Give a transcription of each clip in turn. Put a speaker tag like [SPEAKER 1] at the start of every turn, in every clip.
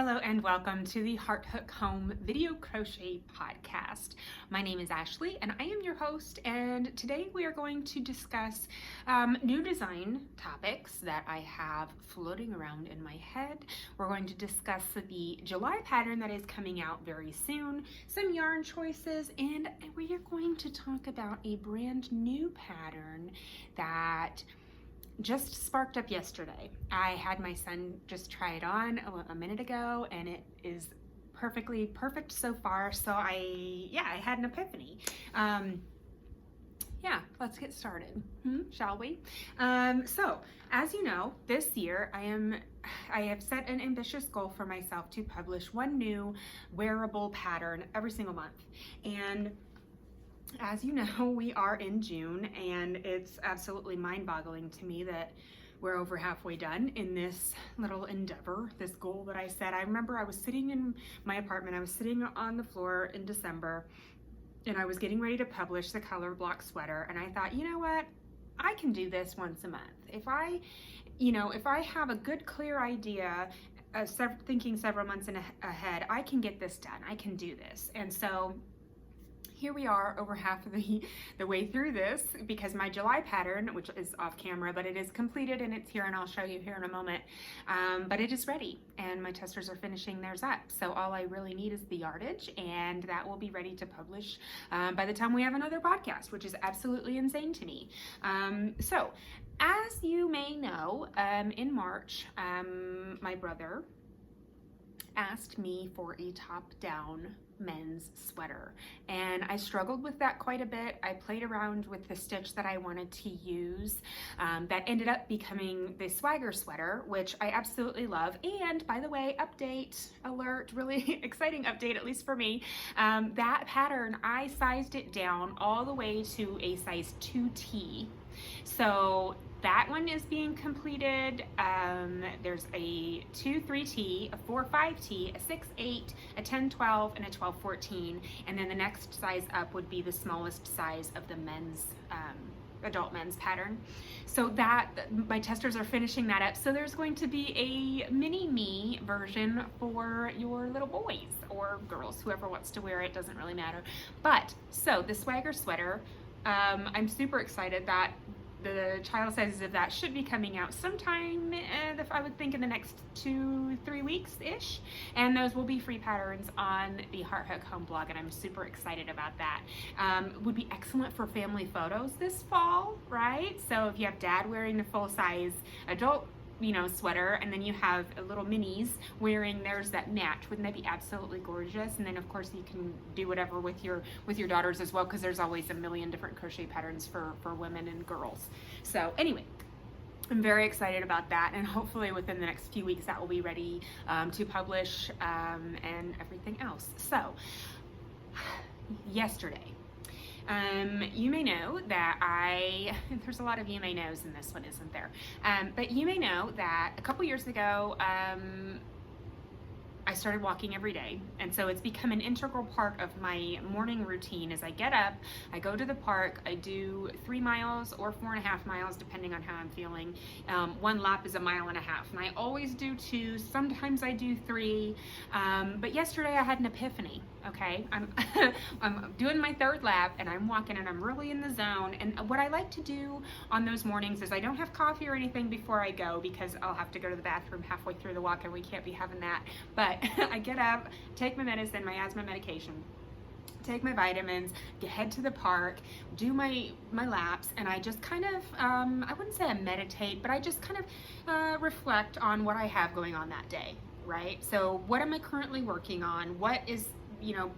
[SPEAKER 1] Hello and welcome to the Heart Hook Home Video Crochet Podcast. My name is Ashley and I am your host, and today we are going to discuss new design topics that I have floating around in my head. We're going to discuss the July pattern that is coming out very soon, some yarn choices, and we are going to talk about a brand new pattern that just sparked up yesterday. I had my son just try it on a minute ago and it is perfect so far. So I had an epiphany. Let's get started, shall we? So as you know, this year I have set an ambitious goal for myself to publish one new wearable pattern every single month. And as you know, we are in June, and it's absolutely mind-boggling to me that we're over halfway done in this little endeavor, this goal that I set. I remember I was sitting in my apartment, I was sitting on the floor in December, and I was getting ready to publish the color block sweater, and I thought, you know what? I can do this once a month. If I have a good, clear idea, thinking several months ahead, I can get this done. I can do this. And so here we are over half of the way through this, because my July pattern, which is off camera, but it is completed and it's here, and I'll show you here in a moment, but it is ready and my testers are finishing theirs up. So all I really need is the yardage, and that will be ready to publish by the time we have another podcast, which is absolutely insane to me. So as you may know, in March, my brother asked me for a top-down men's sweater, and I struggled with that quite a bit. I played around with the stitch that I wanted to use, that ended up becoming the Swagger sweater, which I absolutely love. And by the way, update alert, really exciting update, at least for me, that pattern, I sized it down all the way to a size 2T. So that one is being completed. There's a 2-3T, a 4-5T, a 6-8, a 10-12, and a 12-14. And then the next size up would be the smallest size of the men's, adult men's pattern. So that, my testers are finishing that up. So there's going to be a mini me version for your little boys or girls, whoever wants to wear it, doesn't really matter. But, so the Swagger sweater, I'm super excited that the child sizes of that should be coming out sometime, I would think in the next 2-3 weeks-ish. And those will be free patterns on the Heart Hook Home blog, and I'm super excited about that. Would be excellent for family photos this fall, right? So if you have dad wearing the full-size adult sweater, and then you have little minis wearing theirs that match, wouldn't that be absolutely gorgeous? And then of course you can do whatever with your daughters as well, because there's always a million different crochet patterns for women and girls. So anyway, I'm very excited about that, and hopefully within the next few weeks that will be ready to publish, and everything else. So yesterday, you may know that there's a lot of you may knows in this one, isn't there? But you may know that a couple years ago, I started walking every day, and so it's become an integral part of my morning routine. As I get up, I go to the park, I do 3 miles or 4.5 miles, depending on how I'm feeling. One lap is 1.5 miles, and I always do 2, sometimes I do 3, but yesterday I had an epiphany. Okay, I'm doing my 3rd lap, and I'm walking, and I'm really in the zone. And what I like to do on those mornings is I don't have coffee or anything before I go, because I'll have to go to the bathroom halfway through the walk, and we can't be having that. But I get up, take my medicine, my asthma medication, take my vitamins, head to the park, do my laps, and I just kind of, I wouldn't say I meditate, but I just kind of reflect on what I have going on that day, right? So what am I currently working on? What is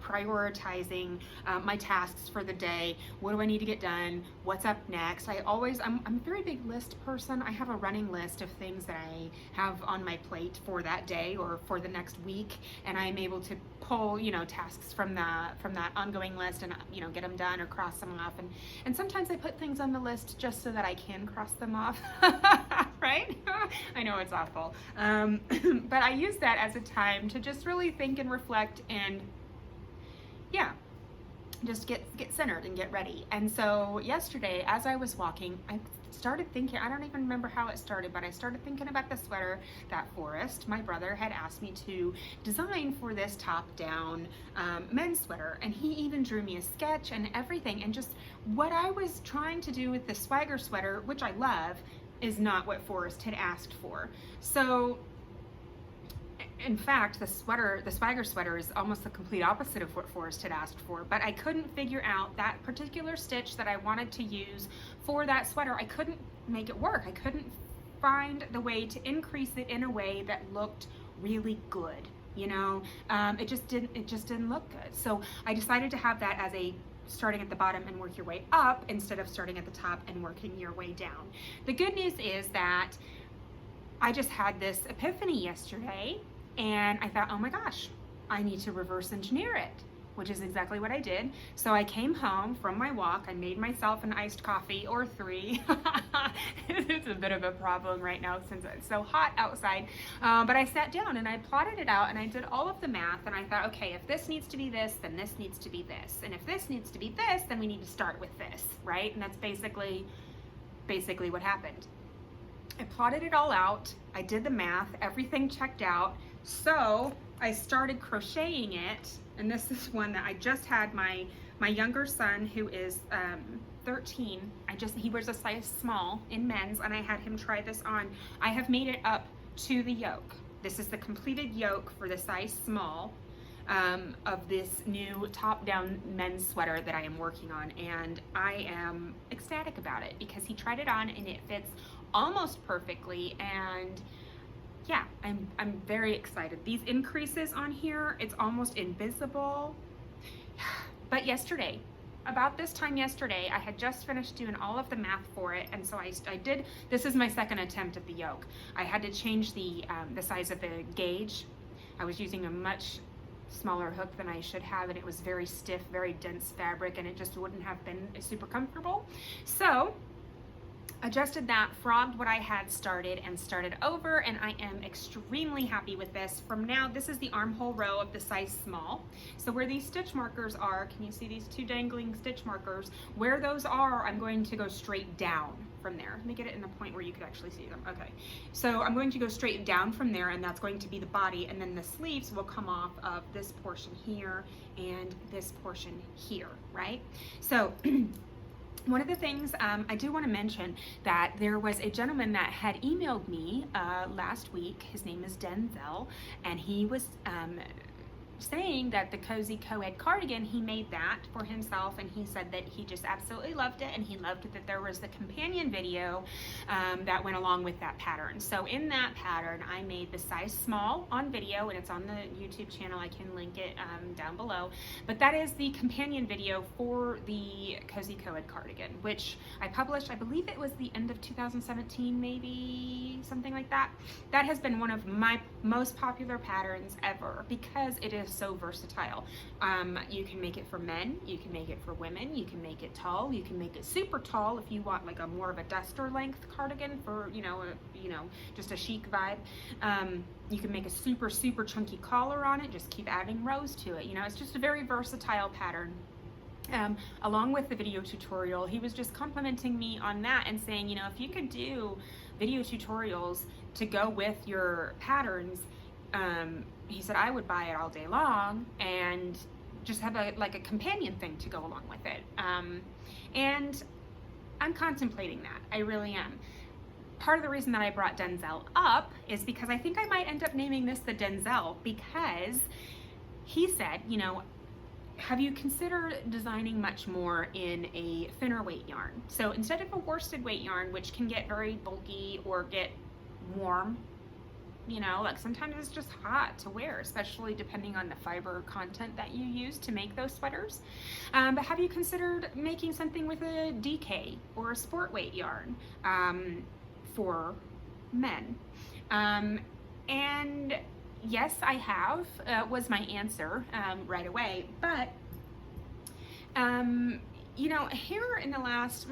[SPEAKER 1] prioritizing my tasks for the day? What do I need to get done? What's up next? I'm a very big list person. I have a running list of things that I have on my plate for that day or for the next week, and I'm able to pull tasks from that ongoing list and get them done or cross them off. And sometimes I put things on the list just so that I can cross them off. Right? I know it's awful, but I use that as a time to just really think and reflect, and just get centered and get ready. And so yesterday, as I was walking, I started thinking, I don't even remember how it started, but I started thinking about the sweater that Forrest, my brother, had asked me to design for this top-down men's sweater. And he even drew me a sketch and everything. And just what I was trying to do with the Swagger sweater, which I love, is not what Forrest had asked for. So in fact, the Swagger sweater is almost the complete opposite of what Forrest had asked for, but I couldn't figure out that particular stitch that I wanted to use for that sweater. I couldn't make it work. I couldn't find the way to increase it in a way that looked really good. You know, it just didn't look good. So I decided to have that as a starting at the bottom and work your way up instead of starting at the top and working your way down. The good news is that I just had this epiphany yesterday, and I thought, oh my gosh, I need to reverse engineer it, which is exactly what I did. So I came home from my walk. I made myself an iced coffee or 3. It's a bit of a problem right now since it's so hot outside. But I sat down and I plotted it out and I did all of the math, and I thought, okay, if this needs to be this, then this needs to be this. And if this needs to be this, then we need to start with this, right? And that's basically what happened. I plotted it all out. I did the math. Everything checked out. So I started crocheting it, and this is one that I just had my younger son, who is 13. He wears a size small in men's, and I had him try this on. I have made it up to the yoke. This is the completed yoke for the size small of this new top-down men's sweater that I am working on, and I am ecstatic about it because he tried it on and it fits almost perfectly. And yeah, I'm very excited. These increases on here, it's almost invisible. But yesterday, about this time yesterday, I had just finished doing all of the math for it, and so I did, this is my second attempt at the yoke. I had to change the size of the gauge. I was using a much smaller hook than I should have, and it was very stiff, very dense fabric, and it just wouldn't have been super comfortable. So adjusted that, frogged what I had started, and started over, and I am extremely happy with this. From now, this is the armhole row of the size small. So where these stitch markers are, can you see these 2 dangling stitch markers? Where those are, I'm going to go straight down from there. Let me get it in the point where you could actually see them. Okay, so I'm going to go straight down from there, and that's going to be the body, and then the sleeves will come off of this portion here and this portion here, right? So one of the things I do want to mention, that there was a gentleman that had emailed me last week. His name is Denzel, and he was saying that the Cozy Co-Ed cardigan, he made that for himself, and he said that he just absolutely loved it, and he loved that there was the companion video that went along with that pattern. So in that pattern, I made the size small on video, and it's on the YouTube channel. I can link it down below, but that is the companion video for the Cozy Co-Ed cardigan, which I published, I believe it was the end of 2017, maybe something like that. That has been one of my most popular patterns ever because it is so versatile. You can make it for men, you can make it for women, you can make it tall, you can make it super tall if you want like a more of a duster length cardigan for, just a chic vibe. You can make a super chunky collar on it, just keep adding rows to it. It's just a very versatile pattern. Along with the video tutorial, he was just complimenting me on that and saying, if you could do video tutorials to go with your patterns, he said I would buy it all day long and just have a companion thing to go along with it. And I'm contemplating that. I really am. Part of the reason that I brought Denzel up is because I think I might end up naming this the Denzel, because he said, have you considered designing much more in a thinner weight yarn? So instead of a worsted weight yarn, which can get very bulky or get warm, sometimes it's just hot to wear, especially depending on the fiber content that you use to make those sweaters. But have you considered making something with a DK or a sport weight yarn for men? And yes, I have, was my answer right away. But, here in the last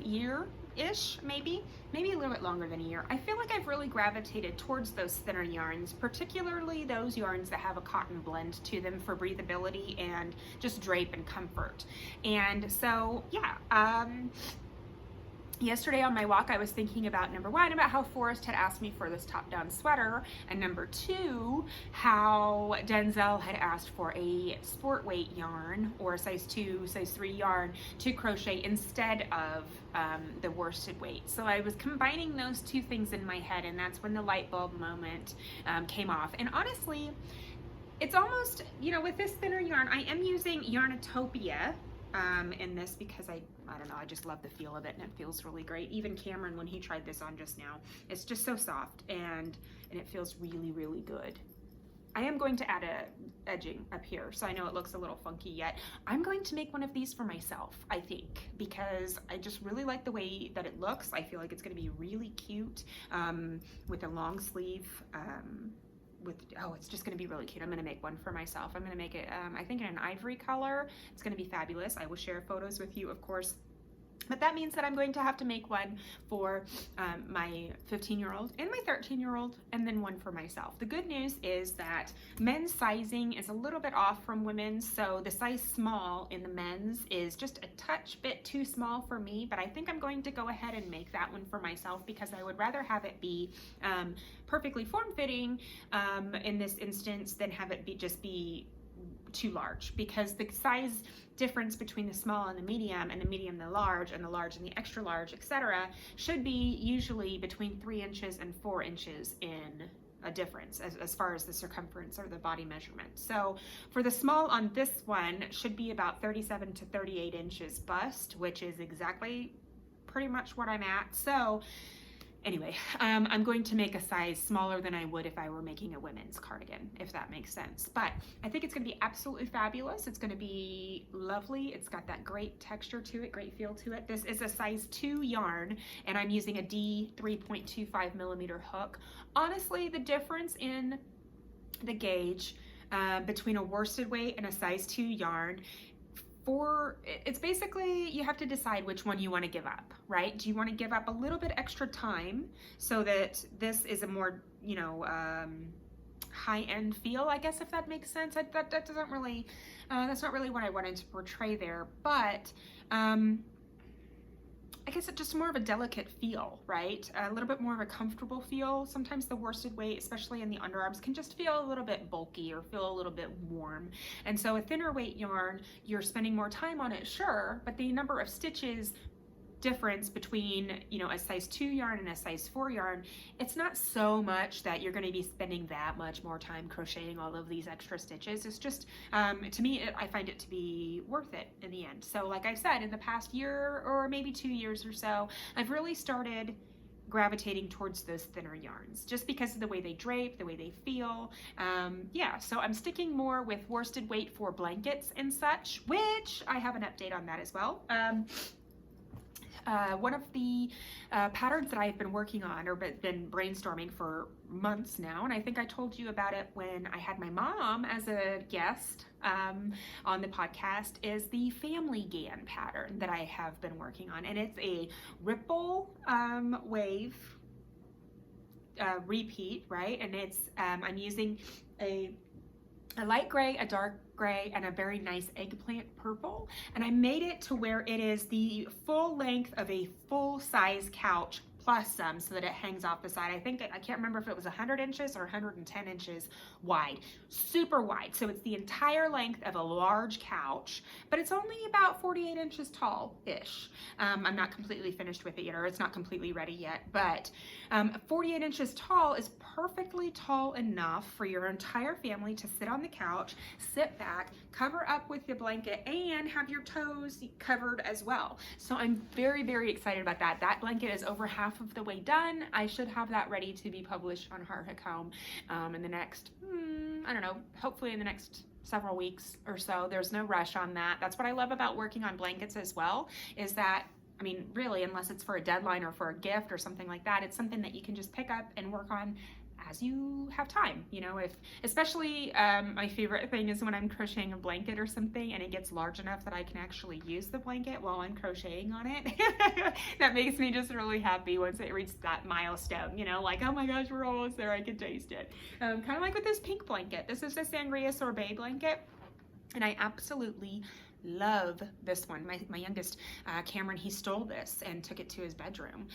[SPEAKER 1] year year-ish, maybe a little bit longer than a year, I feel like I've really gravitated towards those thinner yarns, particularly those yarns that have a cotton blend to them for breathability and just drape and comfort. And so, yeah, yesterday on my walk, I was thinking about, number one, about how Forrest had asked me for this top-down sweater, and number two, how Denzel had asked for a sport weight yarn or a size 2, size 3 yarn to crochet instead of the worsted weight. So I was combining those two things in my head, and that's when the light bulb moment came off. And honestly, it's almost, with this thinner yarn, I am using Yarnatopia in this because I don't know, I just love the feel of it, and it feels really great. Even Cameron, when he tried this on just now, it's just so soft, and it feels really, really good. I am going to add a edging up here, so I know it looks a little funky yet. I'm going to make one of these for myself, I think, because I just really like the way that it looks. I feel like it's going to be really cute with a long sleeve. It's just going to be really cute. I'm going to make one for myself. I'm going to make it, I think, in an ivory color. It's going to be fabulous. I will share photos with you, of course. But that means that I'm going to have to make one for my 15-year-old and my 13-year-old, and then one for myself. The good news is that men's sizing is a little bit off from women's, so the size small in the men's is just a touch bit too small for me, but I think I'm going to go ahead and make that one for myself because I would rather have it be perfectly form-fitting in this instance than have it just be too large, because the size difference between the small and the medium and the large and the large and the extra large, etc., should be usually between 3 inches and 4 inches in a difference as far as the circumference or the body measurement. So for the small on this one should be about 37 to 38 inches bust, which is exactly pretty much what I'm at. So anyway, I'm going to make a size smaller than I would if I were making a women's cardigan, if that makes sense. But I think it's going to be absolutely fabulous. It's going to be lovely. It's got that great texture to it, great feel to it. This is a size 2 yarn, and I'm using a D 3.25 millimeter hook. Honestly, the difference in the gauge between a worsted weight and a size 2 yarn, it's basically, you have to decide which one you want to give up, right? Do you want to give up a little bit extra time so that this is a more, high-end feel, I guess, if that makes sense? That doesn't really, that's not really what I wanted to portray there, but I guess it's just more of a delicate feel, right? A little bit more of a comfortable feel. Sometimes the worsted weight, especially in the underarms, can just feel a little bit bulky or feel a little bit warm. And so a thinner weight yarn, you're spending more time on it, sure, but the number of stitches difference between, a size 2 yarn and a size 4 yarn, it's not so much that you're going to be spending that much more time crocheting all of these extra stitches. It's just, to me, I find it to be worth it in the end. So like I said, in the past year or maybe 2 years or so, I've really started gravitating towards those thinner yarns just because of the way they drape, the way they feel. So I'm sticking more with worsted weight for blankets and such, which I have an update on that as well. One of the patterns that I've been working on or been brainstorming for months now, and I think I told you about it when I had my mom as a guest on the podcast, is the Family Gan pattern that I have been working on. And it's a ripple wave repeat, right? And it's I'm using a light gray, a dark gray, and a very nice eggplant purple, and I made it to where it is the full length of a full-size couch plus some, so that it hangs off the side. I can't remember if it was 100 inches or 110 inches wide, super wide. So it's the entire length of a large couch, but it's only about 48 inches tall-ish. I'm not completely finished with it yet, or it's not completely ready yet, but 48 inches tall is perfectly tall enough for your entire family to sit on the couch, sit back, cover up with the blanket, and have your toes covered as well. So I'm very, very excited about that. That blanket is over half of the way done. I should have that ready to be published on Hearthook Home in the next, I don't know, hopefully in the next several weeks or so. There's no rush on that. That's what I love about working on blankets as well, is that, I mean, really, unless it's for a deadline or for a gift or something like that, it's something that you can just pick up and work on as you have time. You know, if especially my favorite thing is when I'm crocheting a blanket or something and it gets large enough that I can actually use the blanket while I'm crocheting on it. That makes me just really happy once it reaches that milestone, you know, like, oh my gosh, we're almost there, I can taste it. Kind of like with this pink blanket. This is the Sangria Sorbet blanket, and I absolutely love this one. My youngest, Cameron, he stole this and took it to his bedroom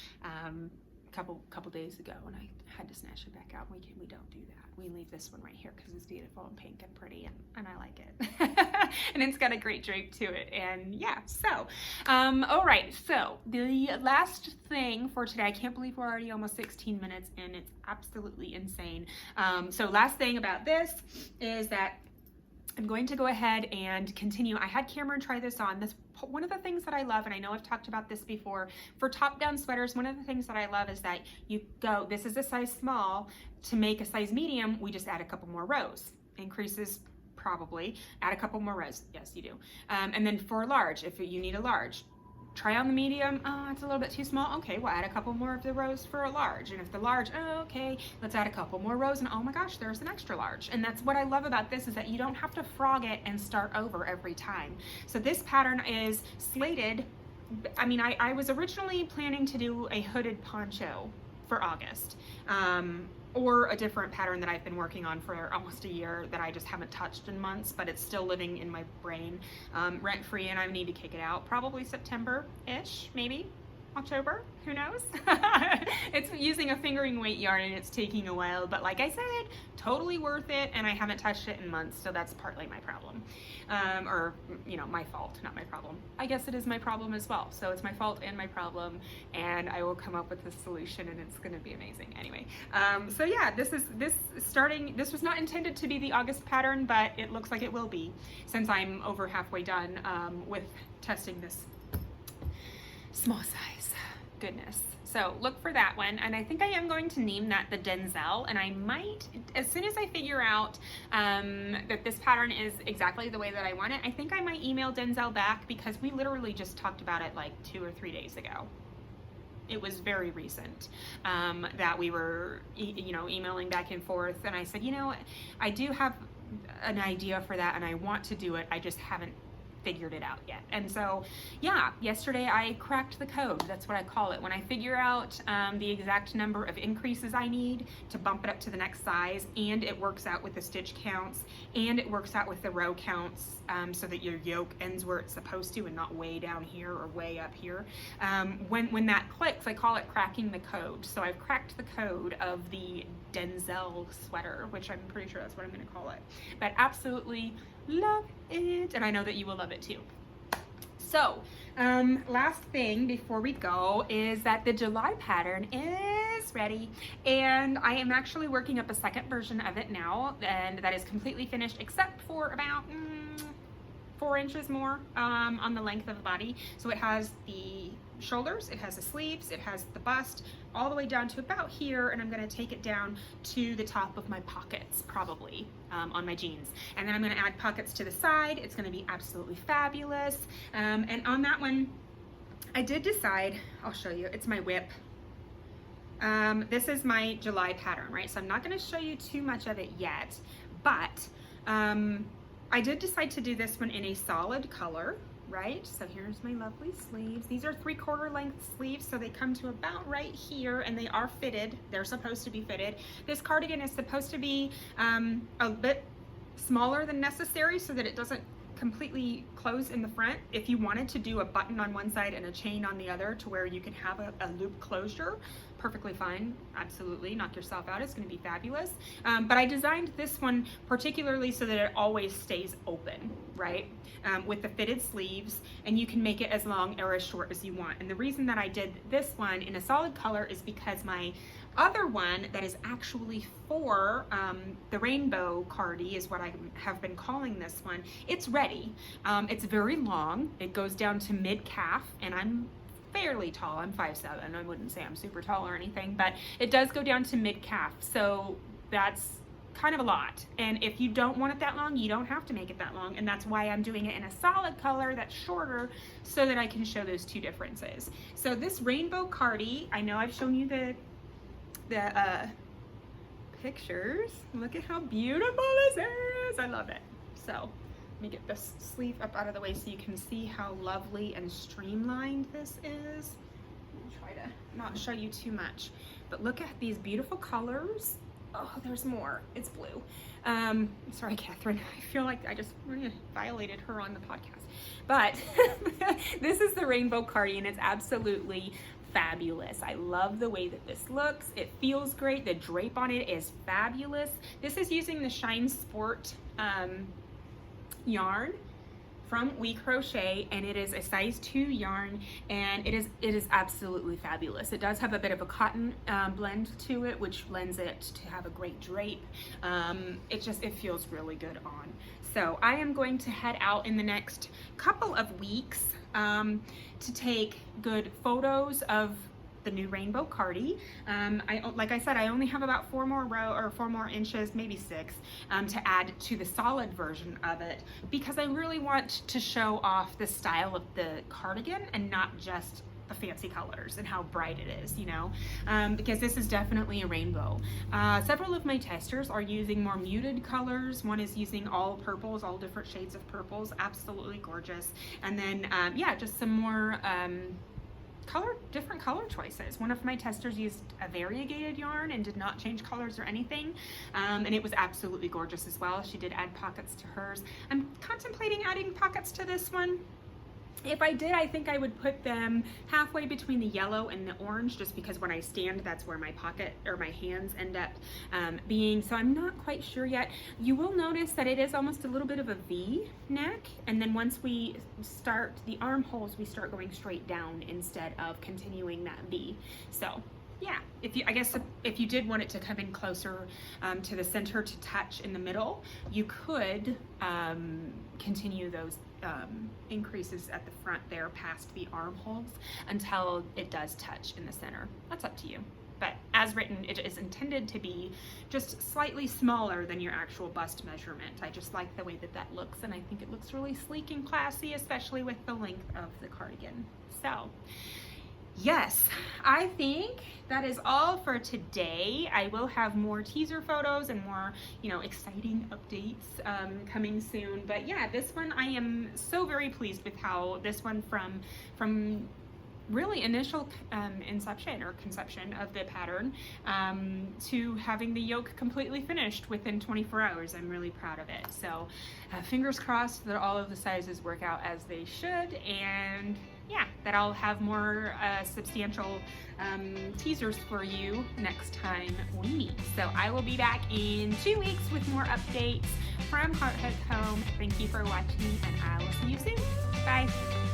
[SPEAKER 1] couple days ago, and I had to snatch it back out. We don't do that. We leave this one right here because it's beautiful and pink and pretty, and I like it. And it's got a great drape to it. And yeah, so all right, so the last thing for today, I can't believe we're already almost 16 minutes in. It's absolutely insane. So last thing about this is that I'm going to go ahead and continue. I had Cameron try this on. This one of the things that I love, and I know I've talked about this before, for top-down sweaters, one of the things that I love is that you go, this is a size small, to make a size medium, we just add a couple more rows. Increases probably, add a couple more rows. Yes, you do. And then for large, if you need a large, try on the medium. Oh, it's a little bit too small. Okay, we'll add a couple more of the rows for a large. And if the large, oh, okay, let's add a couple more rows. And oh my gosh, there's an extra large. And that's what I love about this, is that you don't have to frog it and start over every time. So this pattern is slated. I mean, I was originally planning to do a hooded poncho for August. Or a different pattern that I've been working on for almost a year that I just haven't touched in months, but it's still living in my brain rent-free, and I need to kick it out. Probably September-ish, maybe October, who knows? It's using a fingering weight yarn and it's taking a while, but like I said, totally worth it, and I haven't touched it in months, so that's partly my problem. Or, you know, my fault, not my problem. I guess it is my problem as well, so it's my fault and my problem, and I will come up with a solution, and it's gonna be amazing. Anyway, so yeah, this was not intended to be the August pattern, but it looks like it will be, since I'm over halfway done with testing this small size goodness. So look for that one, and I think I am going to name that the Denzel, and I might, as soon as I figure out that this pattern is exactly the way that I want it, I think I might email Denzel back, because we literally just talked about it like 2 or 3 days ago. It was very recent that we were emailing back and forth, and I said, you know, I do have an idea for that and I want to do it, I just haven't figured it out yet. And so yeah, yesterday I cracked the code. That's what I call it. When I figure out the exact number of increases I need to bump it up to the next size, and it works out with the stitch counts, and it works out with the row counts, so that your yoke ends where it's supposed to and not way down here or way up here. When that clicks, I call it cracking the code. So I've cracked the code of the Denzel sweater, which I'm pretty sure that's what I'm going to call it. But absolutely love it, and I know that you will love it too. So last thing before we go is that the July pattern is ready, and I am actually working up a second version of it now, and that is completely finished except for about 4 inches more on the length of the body. So it has the shoulders, it has the sleeves, it has the bust, all the way down to about here, and I'm going to take it down to the top of my pockets, probably on my jeans, and then I'm going to add pockets to the side. It's going to be absolutely fabulous. And on that one, I did decide, I'll show you, it's my whip. This is my July pattern, right? So I'm not going to show you too much of it yet, but I did decide to do this one in a solid color, right? So here's my lovely sleeves. These are 3/4 length sleeves, so they come to about right here, and they are fitted. They're supposed to be fitted. This cardigan is supposed to be a bit smaller than necessary so that it doesn't completely close in the front. If you wanted to do a button on one side and a chain on the other to where you can have a loop closure, perfectly fine, absolutely, knock yourself out, it's going to be fabulous. But I designed this one particularly so that it always stays open, right, with the fitted sleeves, and you can make it as long or as short as you want. And the reason that I did this one in a solid color is because my other one that is actually for the rainbow cardi is what I have been calling this one. It's ready. It's very long. It goes down to mid-calf, and I'm fairly tall. I'm 5'7". I wouldn't say I'm super tall or anything, but it does go down to mid-calf, so that's kind of a lot. And if you don't want it that long, you don't have to make it that long, and that's why I'm doing it in a solid color that's shorter, so that I can show those two differences. So this rainbow cardi, I know I've shown you the pictures. Look at how beautiful this is. I love it. So let me get this sleeve up out of the way so you can see how lovely and streamlined this is. I'll try to not show you too much, but look at these beautiful colors. Oh, there's more. It's blue. Sorry, Catherine. I feel like I just really violated her on the podcast. But this is the rainbow cardigan. It's absolutely fabulous. I love the way that this looks. It feels great. The drape on it is fabulous. This is using the Shine Sport yarn from We Crochet, and it is a size 2 yarn, and it is absolutely fabulous. It does have a bit of a cotton blend to it, which lends it to have a great drape. It feels really good on. So I am going to head out in the next couple of weeks to take good photos of the new rainbow cardi. Like I said, I only have about 4 more inches, maybe 6, to add to the solid version of it, because I really want to show off the style of the cardigan and not just the fancy colors and how bright it is, you know, because this is definitely a rainbow. Several of my testers are using more muted colors. One is using all purples, all different shades of purples, absolutely gorgeous. And then, yeah, just some more different color choices. One of my testers used a variegated yarn and did not change colors or anything, and it was absolutely gorgeous as well. She did add pockets to hers. I'm contemplating adding pockets to this one. If I did, I think I would put them halfway between the yellow and the orange, just because when I stand, that's where my pocket or my hands end up being. So I'm not quite sure yet. You will notice that it is almost a little bit of a V neck, and then once we start the armholes, we start going straight down instead of continuing that V. So yeah, if you did want it to come in closer to the center to touch in the middle, you could continue those increases at the front there past the armholes until it does touch in the center. That's up to you. But as written, it is intended to be just slightly smaller than your actual bust measurement. I just like the way that that looks, and I think it looks really sleek and classy, especially with the length of the cardigan. So yes, I think that is all for today. I will have more teaser photos and more, you know, exciting updates coming soon. But yeah, this one, I am so very pleased with how this one from really initial inception or conception of the pattern to having the yoke completely finished within 24 hours. I'm really proud of it. So fingers crossed that all of the sizes work out as they should, and yeah, that I'll have more substantial teasers for you next time we meet. So I will be back in 2 weeks with more updates from Heart Hook Home. Thank you for watching, and I will see you soon. Bye.